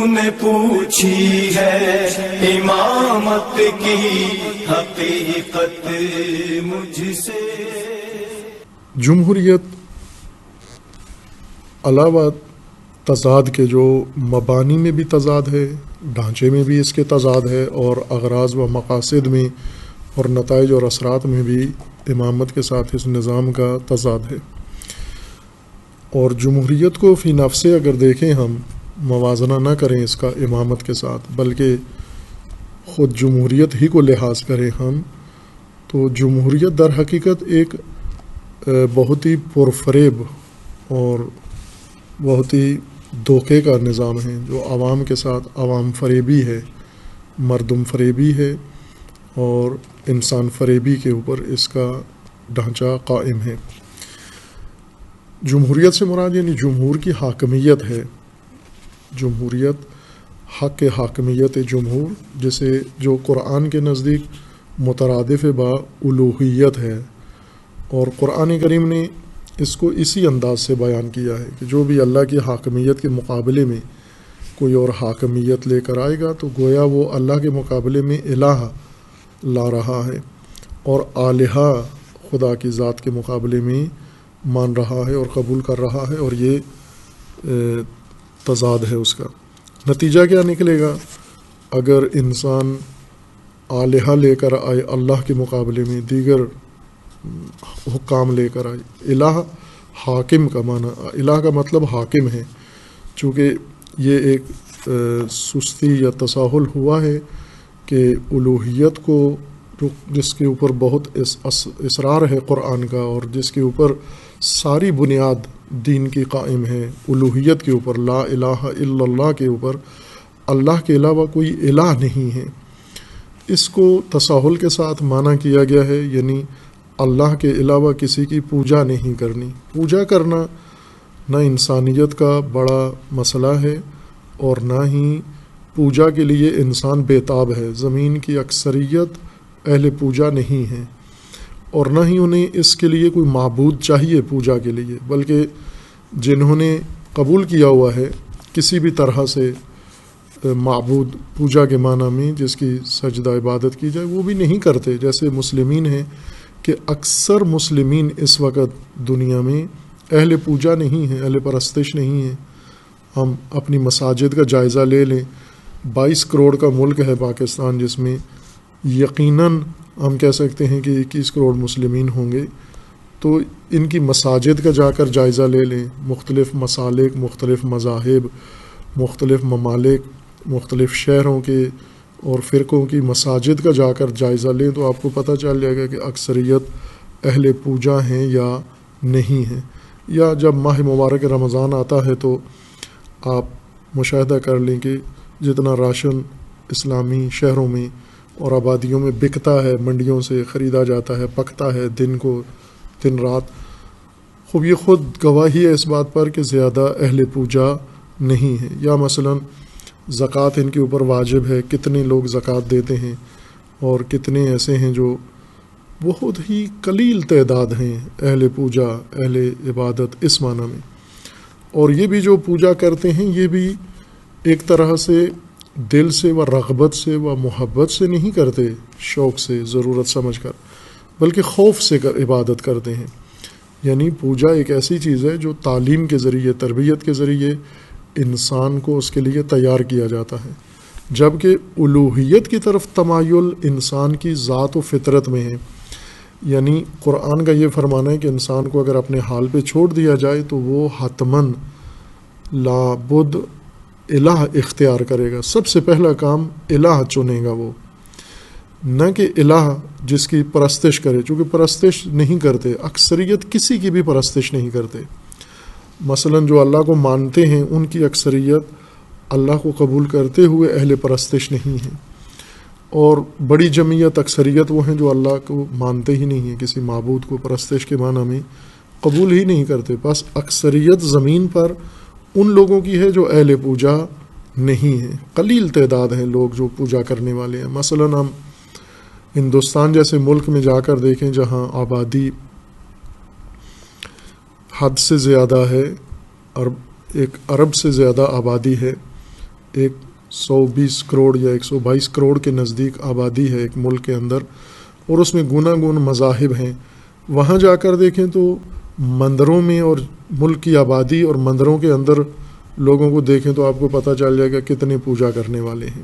نے پوچھی ہے امامت کی حقیقت مجھ سے۔ جمہوریت علاوہ تضاد کے جو مبانی میں بھی تضاد ہے، ڈھانچے میں بھی اس کے تضاد ہے، اور اغراض و مقاصد میں اور نتائج اور اثرات میں بھی امامت کے ساتھ اس نظام کا تضاد ہے۔ اور جمہوریت کو فی نفسے اگر دیکھیں ہم، موازنہ نہ کریں اس کا امامت کے ساتھ، بلکہ خود جمہوریت ہی کو لحاظ کریں ہم، تو جمہوریت در حقیقت ایک بہت ہی پرفریب اور بہت ہی دھوکے کا نظام ہے، جو عوام کے ساتھ عوام فریبی ہے، مردم فریبی ہے، اور انسان فریبی کے اوپر اس کا ڈھانچہ قائم ہے۔ جمہوریت سے مراد یعنی جمہور کی حاکمیت ہے، جمہوریت حق حاکمیت جمہور، جسے جو قرآن کے نزدیک مترادف با الوہیت ہے، اور قرآن کریم نے اس کو اسی انداز سے بیان کیا ہے کہ جو بھی اللہ کی حاکمیت کے مقابلے میں کوئی اور حاکمیت لے کر آئے گا تو گویا وہ اللہ کے مقابلے میں الہ لا رہا ہے، اور آلہہ خدا کی ذات کے مقابلے میں مان رہا ہے اور قبول کر رہا ہے، اور یہ تضاد ہے اس کا۔ نتیجہ کیا نکلے گا؟ اگر انسان آلہہ لے کر آئے اللہ کے مقابلے میں، دیگر حکام لے کر آئے، الہ حاکم کا معنی، الہ کا مطلب حاکم ہے، چونکہ یہ ایک سستی یا تساہل ہوا ہے کہ الوہیت کو جس کے اوپر بہت اصرار ہے قرآن کا، اور جس کے اوپر ساری بنیاد دین کی قائم ہے، الوہیت کے اوپر، لا الہ الا اللہ کے اوپر، اللہ کے علاوہ کوئی الہ نہیں ہے، اس کو تساہل کے ساتھ معنی کیا گیا ہے، یعنی اللہ کے علاوہ کسی کی پوجا نہیں کرنی۔ پوجا کرنا نہ انسانیت کا بڑا مسئلہ ہے، اور نہ ہی پوجا کے لیے انسان بےتاب ہے۔ زمین کی اکثریت اہل پوجا نہیں ہے، اور نہ ہی انہیں اس کے لیے کوئی معبود چاہیے پوجا کے لیے، بلکہ جنہوں نے قبول کیا ہوا ہے کسی بھی طرح سے معبود پوجا کے معنی میں جس کی سجدہ عبادت کی جائے، وہ بھی نہیں کرتے۔ جیسے مسلمین ہیں کہ اکثر مسلمین اس وقت دنیا میں اہل پوجا نہیں ہیں، اہل پرستش نہیں ہیں۔ ہم اپنی مساجد کا جائزہ لے لیں، 22 کروڑ کا ملک ہے پاکستان، جس میں یقیناً ہم کہہ سکتے ہیں کہ 21 کروڑ مسلمین ہوں گے، تو ان کی مساجد کا جا کر جائزہ لے لیں، مختلف مسالک، مختلف مذاہب، مختلف ممالک، مختلف شہروں کے اور فرقوں کی مساجد کا جا کر جائزہ لیں تو آپ کو پتہ چل جائے گا کہ اکثریت اہل پوجا ہیں یا نہیں ہیں۔ یا جب ماہ مبارک رمضان آتا ہے تو آپ مشاہدہ کر لیں کہ جتنا راشن اسلامی شہروں میں اور آبادیوں میں بکتا ہے، منڈیوں سے خریدا جاتا ہے، پکتا ہے دن کو دن رات، خوب یہ خود گواہی ہے اس بات پر کہ زیادہ اہل پوجا نہیں ہے۔ یا مثلاً زکوٰۃ ان کے اوپر واجب ہے، کتنے لوگ زکوٰۃ دیتے ہیں، اور کتنے ایسے ہیں جو بہت ہی قلیل تعداد ہیں اہل پوجا، اہل عبادت اس معنی میں۔ اور یہ بھی جو پوجا کرتے ہیں یہ بھی ایک طرح سے دل سے و رغبت سے و محبت سے نہیں کرتے، شوق سے، ضرورت سمجھ کر، بلکہ خوف سے عبادت کرتے ہیں۔ یعنی پوجا ایک ایسی چیز ہے جو تعلیم کے ذریعے، تربیت کے ذریعے انسان کو اس کے لیے تیار کیا جاتا ہے، جبکہ الوہیت کی طرف تمایل انسان کی ذات و فطرت میں ہے۔ یعنی قرآن کا یہ فرمانا ہے کہ انسان کو اگر اپنے حال پہ چھوڑ دیا جائے تو وہ حتماً لابد الہ اختیار کرے گا، سب سے پہلا کام الہ چنے گا وہ، نہ کہ الہ جس کی پرستش کرے، چونکہ پرستش نہیں کرتے، اکثریت کسی کی بھی پرستش نہیں کرتے۔ مثلاً جو اللہ کو مانتے ہیں ان کی اکثریت اللہ کو قبول کرتے ہوئے اہل پرستش نہیں ہیں، اور بڑی جمعیت اکثریت وہ ہیں جو اللہ کو مانتے ہی نہیں ہیں، کسی معبود کو پرستش کے معنی میں قبول ہی نہیں کرتے۔ بس اکثریت زمین پر ان لوگوں کی ہے جو اہل پوجا نہیں ہیں، قلیل تعداد ہیں لوگ جو پوجا کرنے والے ہیں۔ مثلاً ہم ہندوستان جیسے ملک میں جا کر دیکھیں جہاں آبادی حد سے زیادہ ہے، ایک ارب سے زیادہ آبادی ہے، 120 کروڑ یا 122 کروڑ کے نزدیک آبادی ہے ایک ملک کے اندر، اور اس میں گوناگون مذاہب ہیں، وہاں جا کر دیکھیں تو مندروں میں اور ملک کی آبادی اور مندروں کے اندر لوگوں کو دیکھیں تو آپ کو پتہ چل جائے گا کتنے پوجا کرنے والے ہیں۔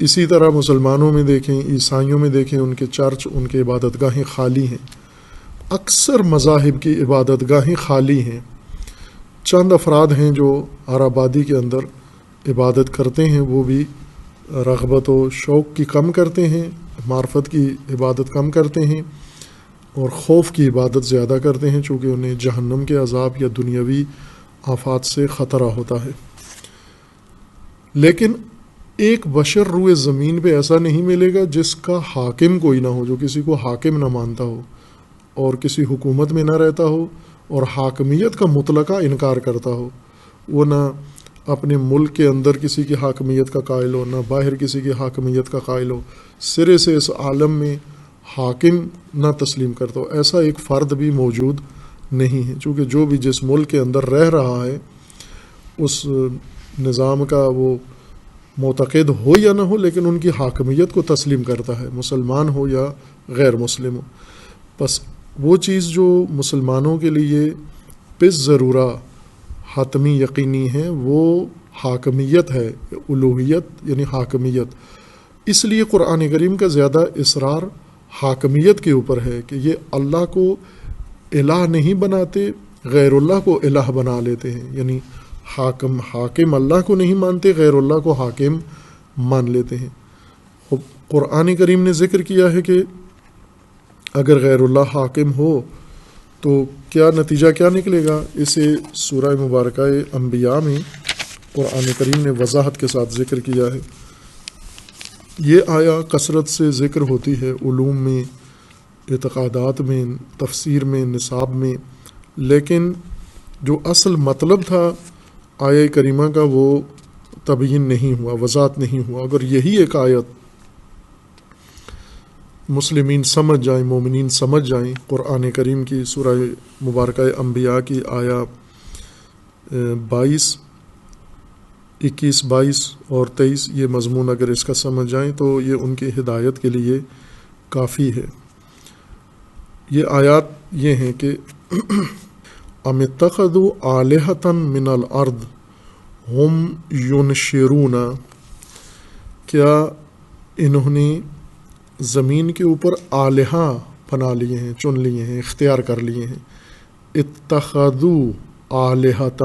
اسی طرح مسلمانوں میں دیکھیں، عیسائیوں میں دیکھیں، ان کے چرچ، ان کے عبادت گاہیں خالی ہیں۔ اکثر مذاہب کی عبادت گاہیں خالی ہیں، چند افراد ہیں جو ہر آبادی کے اندر عبادت کرتے ہیں، وہ بھی رغبت و شوق کی کم کرتے ہیں، معرفت کی عبادت کم کرتے ہیں، اور خوف کی عبادت زیادہ کرتے ہیں، چونکہ انہیں جہنم کے عذاب یا دنیاوی آفات سے خطرہ ہوتا ہے۔ لیکن ایک بشر روئے زمین پہ ایسا نہیں ملے گا جس کا حاکم کوئی نہ ہو، جو کسی کو حاکم نہ مانتا ہو اور کسی حکومت میں نہ رہتا ہو اور حاکمیت کا مطلقہ انکار کرتا ہو۔ وہ نہ اپنے ملک کے اندر کسی کی حاکمیت کا قائل ہو، نہ باہر کسی کی حاکمیت کا قائل ہو، سرے سے اس عالم میں حاکم نہ تسلیم کرتا ہو، ایسا ایک فرد بھی موجود نہیں ہے، چونکہ جو بھی جس ملک کے اندر رہ رہا ہے اس نظام کا وہ معتقد ہو یا نہ ہو، لیکن ان کی حاکمیت کو تسلیم کرتا ہے، مسلمان ہو یا غیر مسلم ہو۔ بس وہ چیز جو مسلمانوں کے لیے بس ضرورہ حتمی یقینی ہے وہ حاکمیت ہے، الوہیت یعنی حاکمیت۔ اس لیے قرآن کریم کا زیادہ اصرار حاکمیت کے اوپر ہے کہ یہ اللہ کو الہ نہیں بناتے، غیر اللہ کو الہ بنا لیتے ہیں، یعنی حاکم اللہ کو نہیں مانتے، غیر اللہ کو حاکم مان لیتے ہیں۔ قرآن کریم نے ذکر کیا ہے کہ اگر غیر اللہ حاکم ہو تو کیا نتیجہ کیا نکلے گا، اسے سورہ مبارکہ انبیاء میں قرآن کریم نے وضاحت کے ساتھ ذکر کیا ہے۔ یہ آیا کثرت سے ذکر ہوتی ہے علوم میں، اعتقادات میں، تفسیر میں، نصاب میں، لیکن جو اصل مطلب تھا آیہ کریمہ کا وہ تبیین نہیں ہوا، وضاحت نہیں ہوا۔ اگر یہی ایک آیت مسلمین سمجھ جائیں، مومنین سمجھ جائیں، قرآن کریم کی سورہ مبارکہ انبیاء کی آیا 21، 22 اور 23 یہ مضمون اگر اس کا سمجھ جائیں تو یہ ان کی ہدایت کے لیے کافی ہے۔ یہ آیات یہ ہیں کہ ام اتخذوا آلہۃ من الارض ہم ینشرون، کیا انہوں نے زمین کے اوپر آلہہ بنا لیے ہیں، چن لیے ہیں، اختیار کر لیے ہیں۔ اتخذوا آلہۃ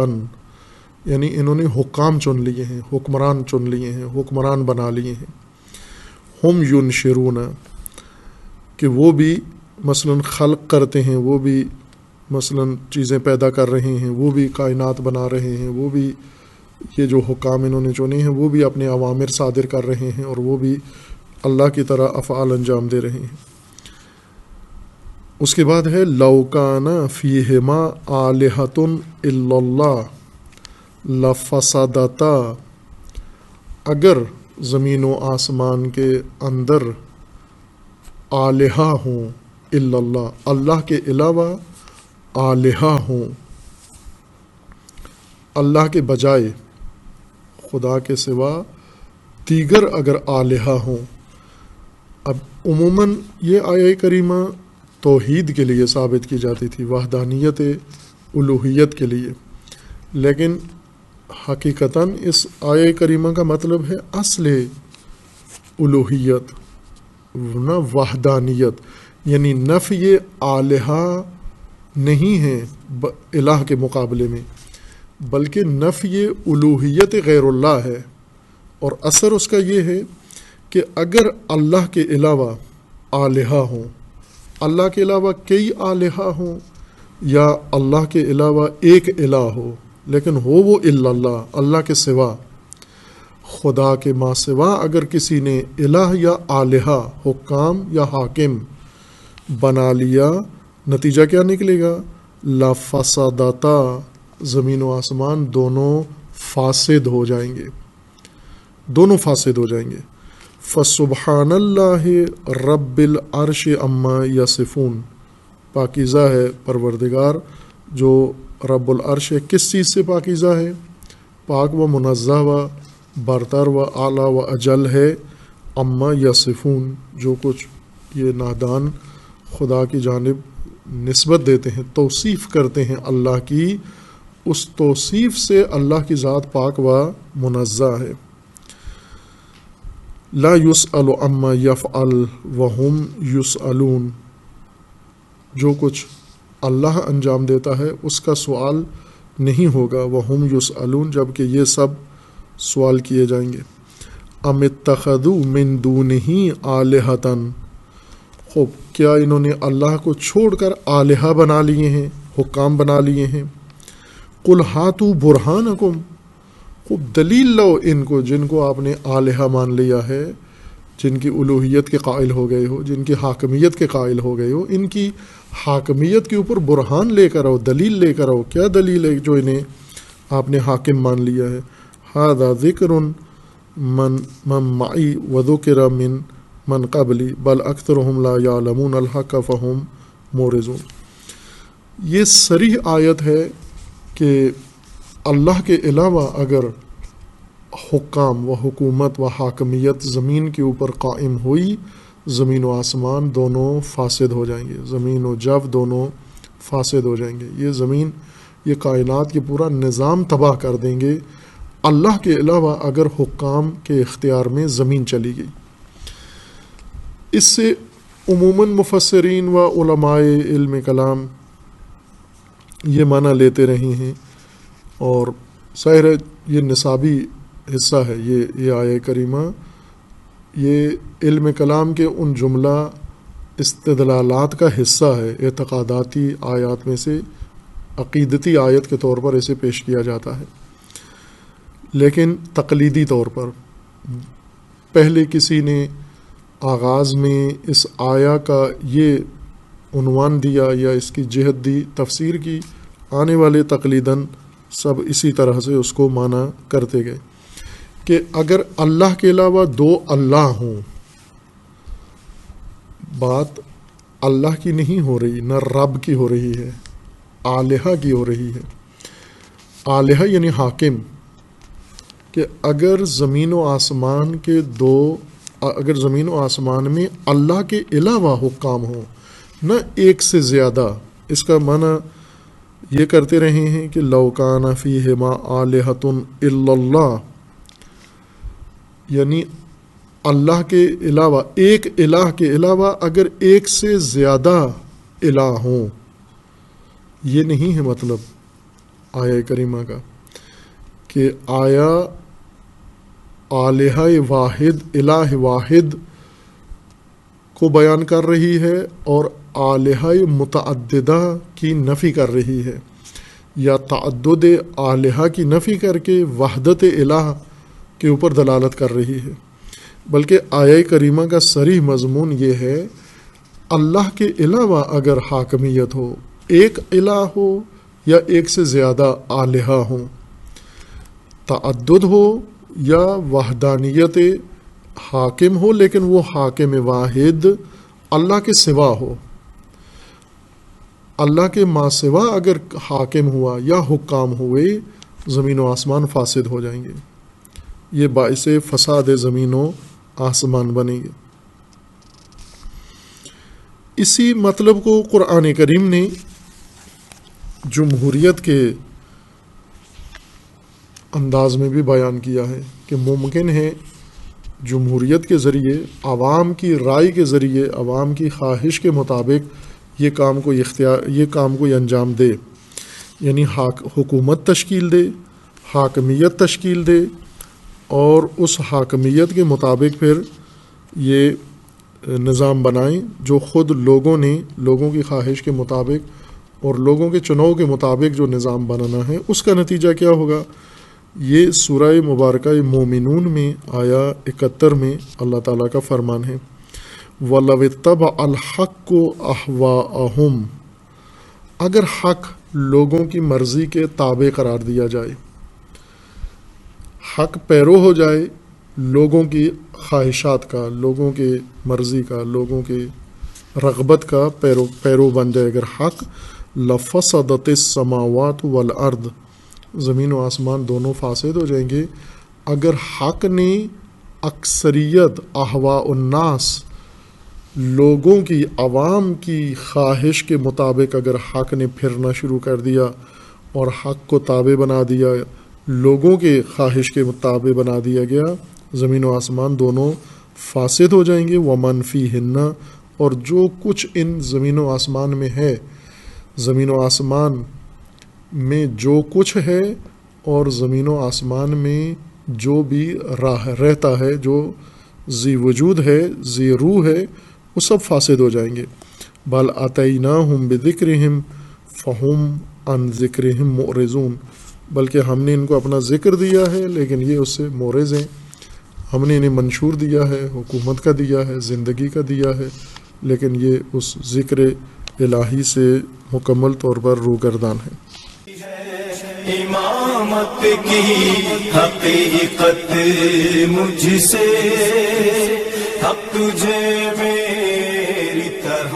یعنی انہوں نے حکام چن لیے ہیں، حکمران چن لیے ہیں، حکمران بنا لیے ہیں۔ ہم ینشرون کہ وہ بھی مثلاً خلق کرتے ہیں، وہ بھی مثلاً چیزیں پیدا کر رہے ہیں، وہ بھی کائنات بنا رہے ہیں، وہ بھی یہ جو حکام انہوں نے چنے ہیں وہ بھی اپنے اوامر صادر کر رہے ہیں، اور وہ بھی اللہ کی طرح افعال انجام دے رہے ہیں۔ اس کے بعد ہے لو کان فیہما آلہۃ الا اللہ لفسدتا، اگر زمین و آسمان کے اندر آلہہ ہوں، الا اللہ اللہ کے علاوہ آلہہ ہوں، اللہ کے بجائے خدا کے سوا دیگر اگر آلہہ ہوں۔ اب عموماً یہ آیہ کریمہ توحید کے لیے ثابت کی جاتی تھی، وحدانیت الوہیت کے لیے، لیکن حقیقتاً اس آیہ کریمہ کا مطلب ہے اصل الوہیت نہ وحدانیت، یعنی نفی آلہہ نہیں ہے الہ کے مقابلے میں، بلکہ نفی الوہیت غیر اللہ ہے۔ اور اثر اس کا یہ ہے کہ اگر اللہ کے علاوہ آلہہ ہوں، اللہ کے علاوہ کئی آلہہ ہوں، یا اللہ کے علاوہ ایک الہ ہو لیکن ہو وہ الا اللہ، اللہ کے سوا، خدا کے ما سوا اگر کسی نے الہ یا آلہہ، حکام یا حاکم بنا لیا، نتیجہ کیا نکلے گا؟ لفسدتا، زمین و آسمان دونوں فاسد ہو جائیں گے، دونوں فاسد ہو جائیں گے۔ فسبحان اللہ رب العرش عما یصفون، پاکیزہ ہے پروردگار جو رب العرش ہے، کس چیز سے پاکیزہ ہے؟ پاک و منزہ و برتر و اعلیٰ و اجل ہے، اما یصفون جو کچھ یہ نادان خدا کی جانب نسبت دیتے ہیں، توصیف کرتے ہیں اللہ کی، اس توصیف سے اللہ کی ذات پاک و منزہ ہے۔ لا یسأل عما یفعل وہم یسألون، جو کچھ اللہ انجام دیتا ہے اس کا سوال نہیں ہوگا، وہم یسألون جبکہ یہ سب سوال کیے جائیں گے۔ ام اتخذوا من دونہ آلہۃ، خوب کیا انہوں نے اللہ کو چھوڑ کر آلہہ بنا لیے ہیں، حکام بنا لیے ہیں۔ قل ہاتوا برہانکم، خوب دلیل لو ان کو جن کو آپ نے آلہہ مان لیا ہے، جن کی الوہیت کے قائل ہو گئے ہو، جن کی حاکمیت کے قائل ہو گئے ہو، ان کی حاکمیت کے اوپر برہان لے کر آؤ، دلیل لے کر آؤ۔ کیا دلیل ہے جو انہیں آپ نے حاکم مان لیا ہے؟ ھذا ذکر من معی وذکر من قبلی بل اکثرهم لا یعلمون الحق فهم مورزون۔ یہ صریح آیت ہے کہ اللہ کے علاوہ اگر حکام و حکومت و حاکمیت زمین کے اوپر قائم ہوئی، زمین و آسمان دونوں فاسد ہو جائیں گے، زمین و جو دونوں فاسد ہو جائیں گے۔ یہ زمین، یہ کائنات کے پورا نظام تباہ کر دیں گے اللہ کے علاوہ اگر حکام کے اختیار میں زمین چلی گئی۔ اس سے عموماً مفسرین و علماء علم کلام یہ معنی لیتے رہے ہیں، اور ظاہر ہے یہ نصابی حصہ ہے، یہ آیہ کریمہ یہ علم کلام کے ان جملہ استدلالات کا حصہ ہے، اعتقاداتی آیات میں سے عقیدتی آیت کے طور پر اسے پیش کیا جاتا ہے، لیکن تقلیدی طور پر پہلے کسی نے آغاز میں اس آیا کا یہ عنوان دیا یا اس کی جہت دی، تفسیر کی، آنے والے تقلیداً سب اسی طرح سے اس کو مانا کرتے گئے کہ اگر اللہ کے علاوہ دو اللہ ہوں، بات اللہ کی نہیں ہو رہی، نہ رب کی ہو رہی ہے، آلہہ کی ہو رہی ہے۔ آلہہ یعنی حاکم، کہ اگر زمین و آسمان کے اگر زمین و آسمان میں اللہ کے علاوہ حکام ہوں، نہ ایک سے زیادہ، اس کا معنی یہ کرتے رہے ہیں کہ لو کان فیہما آلہۃ الا اللہ، یعنی اللہ کے علاوہ، ایک الہ کے علاوہ اگر ایک سے زیادہ الہ ہوں، یہ نہیں ہے مطلب آیہ کریمہ کا کہ آیا آلہہ واحد، الہ واحد کو بیان کر رہی ہے اور آلہہ متعددہ کی نفی کر رہی ہے، یا تعدد آلہہ کی نفی کر کے وحدت الہ کے اوپر دلالت کر رہی ہے، بلکہ آیہ کریمہ کا صریح مضمون یہ ہے اللہ کے علاوہ اگر حاکمیت ہو، ایک الہ ہو یا ایک سے زیادہ آلہہ ہوں، تعدد ہو یا وحدانیت حاکم ہو، لیکن وہ حاکم واحد اللہ کے سوا ہو، اللہ کے ما سوا اگر حاکم ہوا یا حکام ہوئے، زمین و آسمان فاسد ہو جائیں گے، یہ باعث فساد زمین و آسمان بنیں گے۔ اسی مطلب کو قرآن کریم نے جمہوریت کے انداز میں بھی بیان کیا ہے کہ ممکن ہے جمہوریت کے ذریعے، عوام کی رائے کے ذریعے، عوام کی خواہش کے مطابق یہ کام کو انجام دے، یعنی حکومت تشکیل دے، حاکمیت تشکیل دے، اور اس حاکمیت کے مطابق پھر یہ نظام بنائیں جو خود لوگوں کی خواہش کے مطابق اور لوگوں کے چناؤ کے مطابق جو نظام بنانا ہے، اس کا نتیجہ کیا ہوگا؟ یہ سورہ مبارکہ مومنون میں آیا 71 میں اللہ تعالیٰ کا فرمان ہے، وَلَوِ اتَّبَعَ الْحَقُّ أَهْوَاءَهُمْ، اگر حق لوگوں کی مرضی کے تابع قرار دیا جائے، حق پیرو ہو جائے لوگوں کی خواہشات کا، لوگوں کے مرضی کا، لوگوں کے رغبت کا پیرو بن جائے اگر حق، لَفَسَدَتِ السَّمَاوَاتُ وَالْأَرْضُ، زمین و آسمان دونوں فاسد ہو جائیں گے، اگر حق نے اکثریت احواء الناس لوگوں کی عوام کی خواہش کے مطابق اگر حق نے پھرنا شروع کر دیا اور حق کو تابع بنا دیا، لوگوں کے خواہش کے مطابق بنا دیا گیا، زمین و آسمان دونوں فاسد ہو جائیں گے۔ ومن فیہن، اور جو کچھ ان زمین و آسمان میں ہے، زمین و آسمان میں جو کچھ ہے اور زمین و آسمان میں جو بھی رہتا ہے، جو ذی وجود ہے، ذی روح ہے، وہ سب فاسد ہو جائیں گے۔ بل اتیناہم بذکرہم فہم عن ذکرہم معرضون، بلکہ ہم نے ان کو اپنا ذکر دیا ہے لیکن یہ اس سے معرض ہیں۔ ہم نے انہیں منشور دیا ہے، حکومت کا دیا ہے، زندگی کا دیا ہے، لیکن یہ اس ذکر الہی سے مکمل طور پر روگردان ہیں۔ امامت کی حقیقت مجھ سے، حق تجھے میری طرح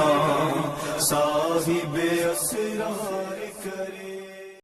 صاحب اسرار کرے۔